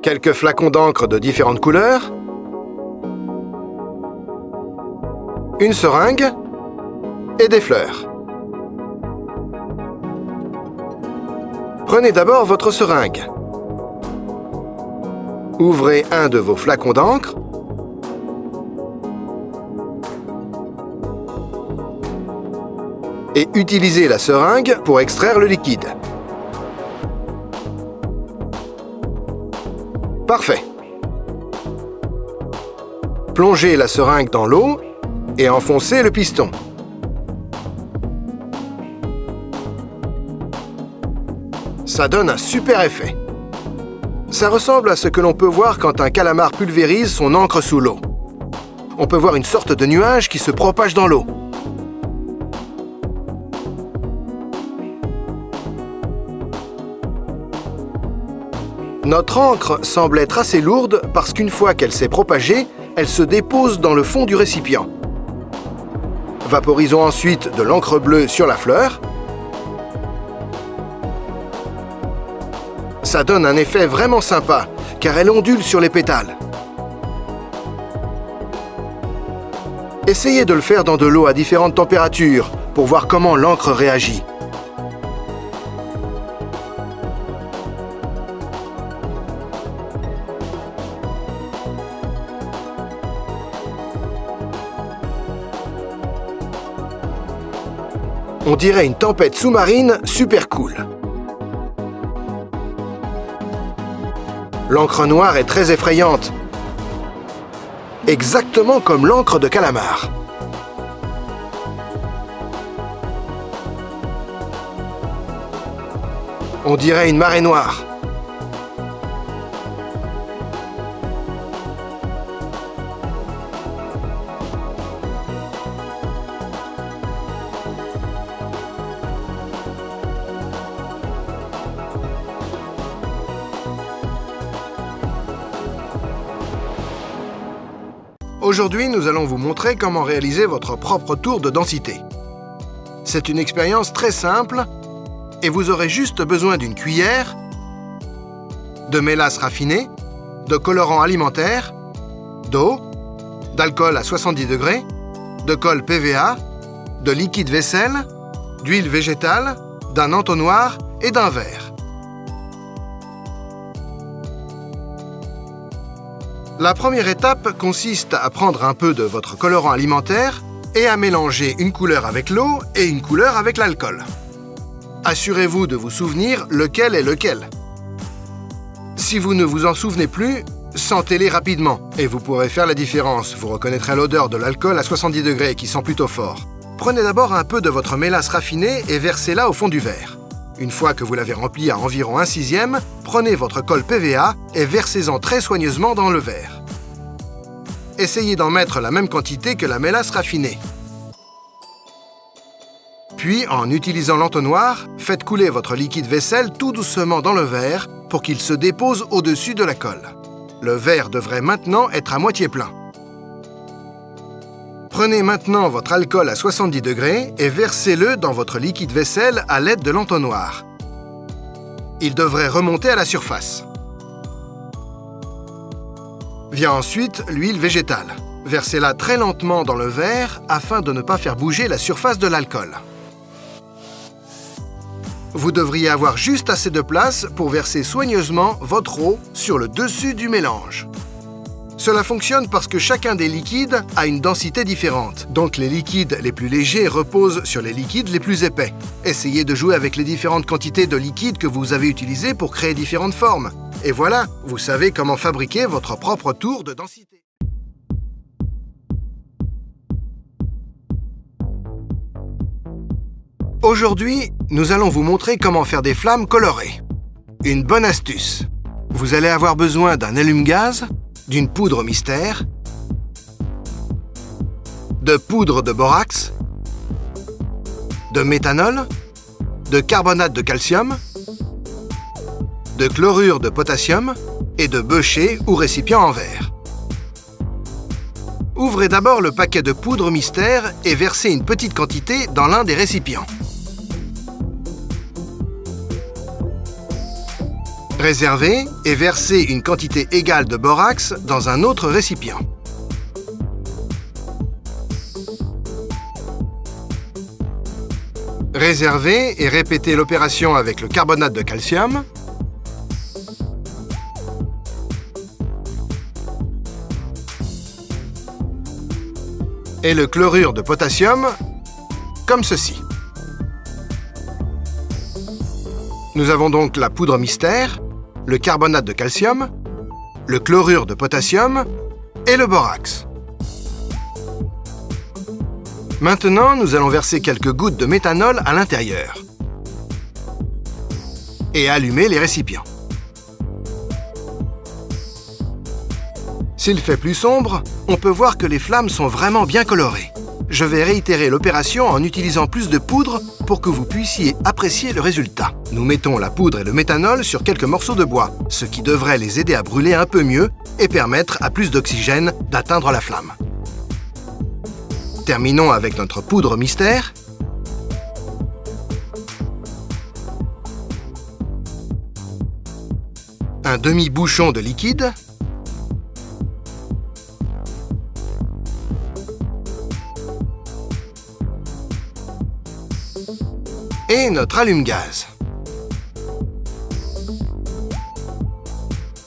quelques flacons d'encre de différentes couleurs, une seringue et des fleurs. Prenez d'abord votre seringue. Ouvrez un de vos flacons d'encre et utilisez la seringue pour extraire le liquide. Parfait. Plongez la seringue dans l'eau et enfoncez le piston. Ça donne un super effet. Ça ressemble à ce que l'on peut voir quand un calamar pulvérise son encre sous l'eau. On peut voir une sorte de nuage qui se propage dans l'eau. Notre encre semble être assez lourde parce qu'une fois qu'elle s'est propagée, elle se dépose dans le fond du récipient. Vaporisons ensuite de l'encre bleue sur la fleur. Ça donne un effet vraiment sympa, car elle ondule sur les pétales. Essayez de le faire dans de l'eau à différentes températures pour voir comment l'encre réagit. On dirait une tempête sous-marine super cool. L'encre noire est très effrayante, exactement comme l'encre de calamar. On dirait une marée noire. Aujourd'hui, nous allons vous montrer comment réaliser votre propre tour de densité. C'est une expérience très simple et vous aurez juste besoin d'une cuillère, de mélasse raffinée, de colorant alimentaire, d'eau, d'alcool à 70 degrés, de colle PVA, de liquide vaisselle, d'huile végétale, d'un entonnoir et d'un verre. La première étape consiste à prendre un peu de votre colorant alimentaire et à mélanger une couleur avec l'eau et une couleur avec l'alcool. Assurez-vous de vous souvenir lequel est lequel. Si vous ne vous en souvenez plus, sentez-les rapidement et vous pourrez faire la différence. Vous reconnaîtrez l'odeur de l'alcool à 70 degrés qui sent plutôt fort. Prenez d'abord un peu de votre mélasse raffinée et versez-la au fond du verre. Une fois que vous l'avez rempli à environ 1/6, prenez votre colle PVA et versez-en très soigneusement dans le verre. Essayez d'en mettre la même quantité que la mélasse raffinée. Puis, en utilisant l'entonnoir, faites couler votre liquide vaisselle tout doucement dans le verre pour qu'il se dépose au-dessus de la colle. Le verre devrait maintenant être à moitié plein. Prenez maintenant votre alcool à 70 degrés et versez-le dans votre liquide vaisselle à l'aide de l'entonnoir. Il devrait remonter à la surface. Vient ensuite l'huile végétale. Versez-la très lentement dans le verre afin de ne pas faire bouger la surface de l'alcool. Vous devriez avoir juste assez de place pour verser soigneusement votre eau sur le dessus du mélange. Cela fonctionne parce que chacun des liquides a une densité différente. Donc les liquides les plus légers reposent sur les liquides les plus épais. Essayez de jouer avec les différentes quantités de liquide que vous avez utilisées pour créer différentes formes. Et voilà, vous savez comment fabriquer votre propre tour de densité. Aujourd'hui, nous allons vous montrer comment faire des flammes colorées. Une bonne astuce. Vous allez avoir besoin d'un allume-gaz, d'une poudre mystère, de poudre de borax, de méthanol, de carbonate de calcium, de chlorure de potassium et de bêcher ou récipient en verre. Ouvrez d'abord le paquet de poudre mystère et versez une petite quantité dans l'un des récipients. Réservez et versez une quantité égale de borax dans un autre récipient. Réservez et répétez l'opération avec le carbonate de calcium et le chlorure de potassium, comme ceci. Nous avons donc la poudre mystère, le carbonate de calcium, le chlorure de potassium et le borax. Maintenant, nous allons verser quelques gouttes de méthanol à l'intérieur et allumer les récipients. S'il fait plus sombre, on peut voir que les flammes sont vraiment bien colorées. Je vais réitérer l'opération en utilisant plus de poudre pour que vous puissiez apprécier le résultat. Nous mettons la poudre et le méthanol sur quelques morceaux de bois, ce qui devrait les aider à brûler un peu mieux et permettre à plus d'oxygène d'atteindre la flamme. Terminons avec notre poudre mystère. Un demi-bouchon de liquide. Et notre allume-gaz.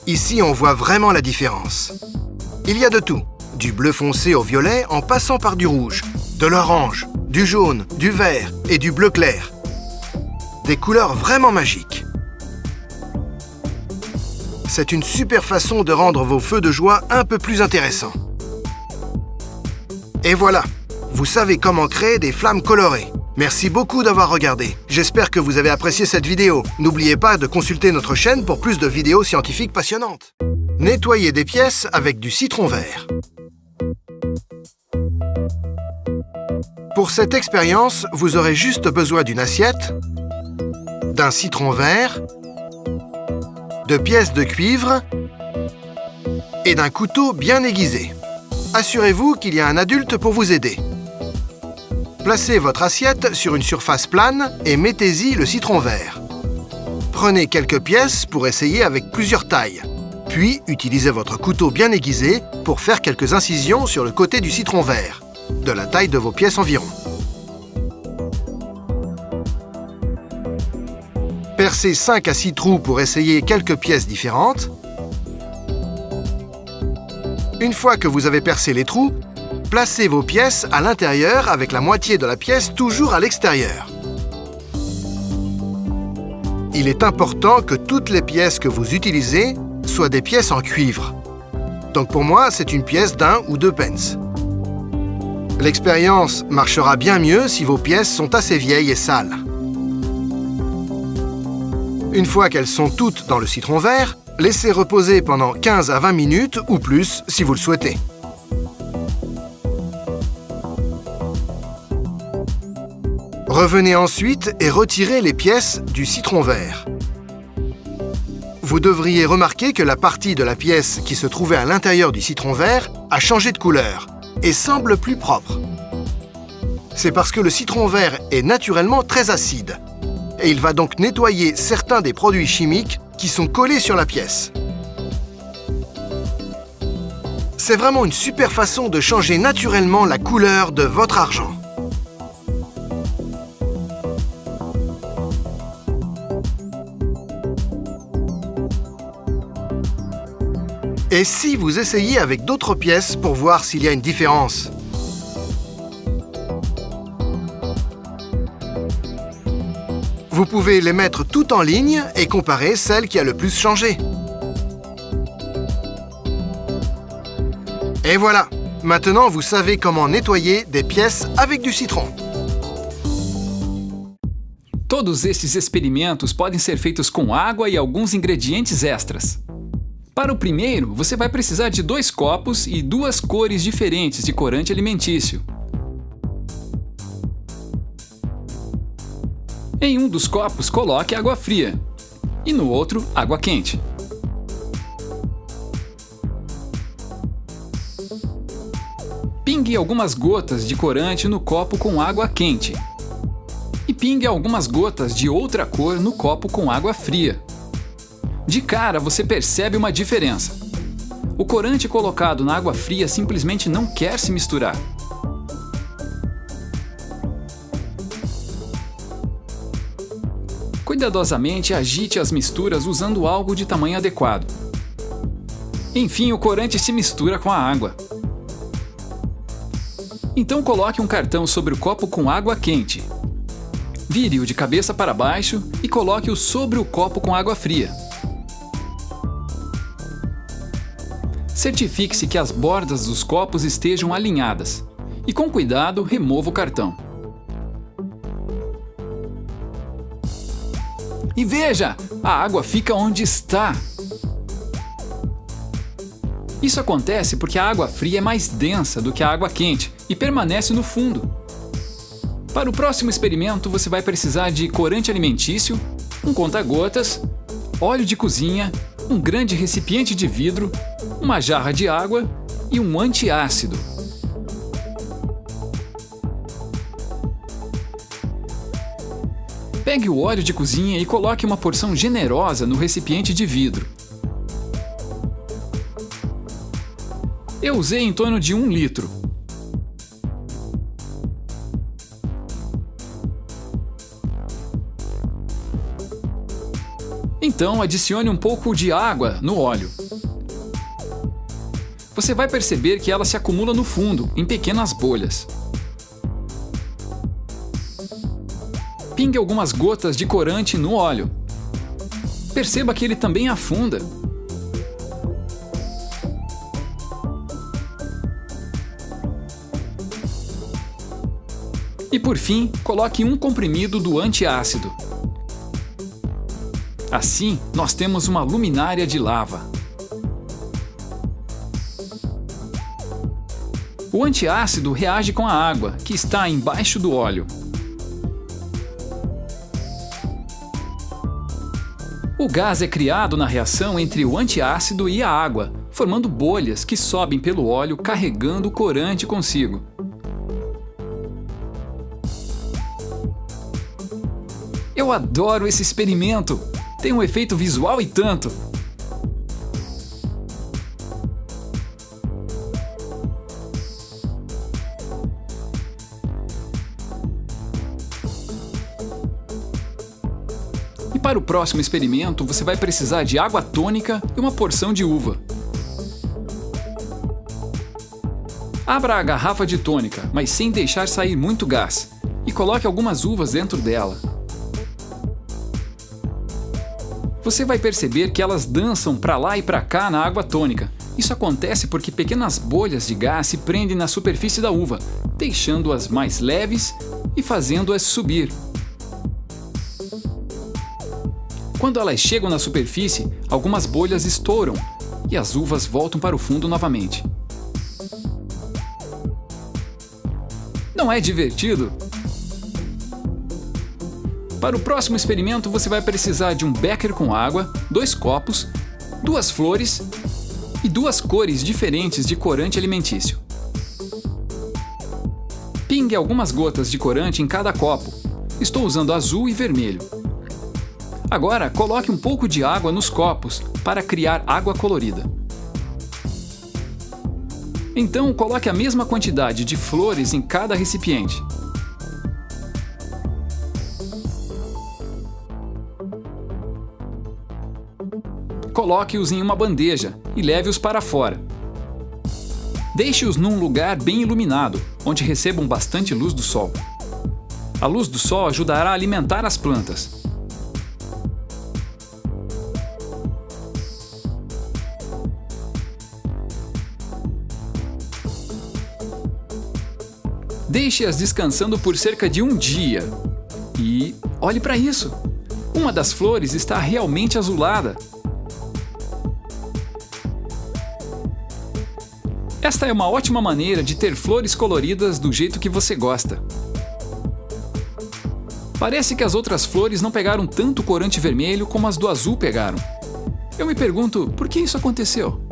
Ici, on voit vraiment la différence. Il y a de tout, du bleu foncé au violet en passant par du rouge, de l'orange, du jaune, du vert et du bleu clair. Des couleurs vraiment magiques. C'est une super façon de rendre vos feux de joie un peu plus intéressants. Et voilà, vous savez comment créer des flammes colorées. Merci beaucoup d'avoir regardé. J'espère que vous avez apprécié cette vidéo. N'oubliez pas de consulter notre chaîne pour plus de vidéos scientifiques passionnantes. Nettoyez des pièces avec du citron vert. Pour cette expérience, vous aurez juste besoin d'une assiette, d'un citron vert, de pièces de cuivre et d'un couteau bien aiguisé. Assurez-vous qu'il y a un adulte pour vous aider. Placez votre assiette sur une surface plane et mettez-y le citron vert. Prenez quelques pièces pour essayer avec plusieurs tailles. Puis, utilisez votre couteau bien aiguisé pour faire quelques incisions sur le côté du citron vert, de la taille de vos pièces environ. Percez 5 à 6 trous pour essayer quelques pièces différentes. Une fois que vous avez percé les trous, placez vos pièces à l'intérieur avec la moitié de la pièce toujours à l'extérieur. Il est important que toutes les pièces que vous utilisez soient des pièces en cuivre. Donc pour moi, c'est une pièce d'1 ou 2 pence. L'expérience marchera bien mieux si vos pièces sont assez vieilles et sales. Une fois qu'elles sont toutes dans le citron vert, laissez reposer pendant 15 à 20 minutes ou plus si vous le souhaitez. Revenez ensuite et retirez les pièces du citron vert. Vous devriez remarquer que la partie de la pièce qui se trouvait à l'intérieur du citron vert a changé de couleur et semble plus propre. C'est parce que le citron vert est naturellement très acide et il va donc nettoyer certains des produits chimiques qui sont collés sur la pièce. C'est vraiment une super façon de changer naturellement la couleur de votre argent. Et si vous essayez avec d'autres pièces pour voir s'il y a une différence? Vous pouvez les mettre toutes en ligne et comparer celle qui a le plus changé. Et voilà! Maintenant, vous savez comment nettoyer des pièces avec du citron. Todos estes experimentos podem ser feitos com água e alguns ingredientes extras. Para o primeiro, você vai precisar de 2 copos e 2 cores diferentes de corante alimentício. Em um dos copos, coloque água fria e no outro, água quente. Pingue algumas gotas de corante no copo com água quente e pingue algumas gotas de outra cor no copo com água fria. De cara, você percebe uma diferença. O corante colocado na água fria simplesmente não quer se misturar. Cuidadosamente agite as misturas usando algo de tamanho adequado. Enfim, o corante se mistura com a água. Então coloque um cartão sobre o copo com água quente. Vire-o de cabeça para baixo e coloque-o sobre o copo com água fria. Certifique-se que as bordas dos copos estejam alinhadas e, com cuidado, remova o cartão. E veja, a água fica onde está. Isso acontece porque a água fria é mais densa do que a água quente e permanece no fundo. Para o próximo experimento, você vai precisar de corante alimentício, um conta-gotas, óleo de cozinha, um grande recipiente de vidro, uma jarra de água e um antiácido. Pegue o óleo de cozinha e coloque uma porção generosa no recipiente de vidro. Eu usei em torno de 1 litro. Então, adicione um pouco de água no óleo. Você vai perceber que ela se acumula no fundo, em pequenas bolhas. Pingue algumas gotas de corante no óleo. Perceba que ele também afunda. E por fim, coloque um comprimido do antiácido. Assim, nós temos uma luminária de lava. O antiácido reage com a água, que está embaixo do óleo. O gás é criado na reação entre o antiácido e a água, formando bolhas que sobem pelo óleo carregando o corante consigo. Eu adoro esse experimento! Tem um efeito visual e tanto! E para o próximo experimento, você vai precisar de água tônica e uma porção de uva. Abra a garrafa de tônica, mas sem deixar sair muito gás, e coloque algumas uvas dentro dela. Você vai perceber que elas dançam para lá e para cá na água tônica. Isso acontece porque pequenas bolhas de gás se prendem na superfície da uva, deixando-as mais leves e fazendo-as subir. Quando elas chegam na superfície, algumas bolhas estouram e as uvas voltam para o fundo novamente. Não é divertido? Para o próximo experimento, você vai precisar de um becker com água, 2 copos, 2 flores e 2 cores diferentes de corante alimentício. Pingue algumas gotas de corante em cada copo. Estou usando azul e vermelho. Agora, coloque um pouco de água nos copos para criar água colorida. Então, coloque a mesma quantidade de flores em cada recipiente. Coloque-os em uma bandeja e leve-os para fora. Deixe-os num lugar bem iluminado, onde recebam bastante luz do sol. A luz do sol ajudará a alimentar as plantas. Deixe-as descansando por cerca de 1 dia. E olhe para isso! Uma das flores está realmente azulada. Esta é uma ótima maneira de ter flores coloridas do jeito que você gosta. Parece que as outras flores não pegaram tanto corante vermelho como as do azul pegaram. Eu me pergunto, por que isso aconteceu?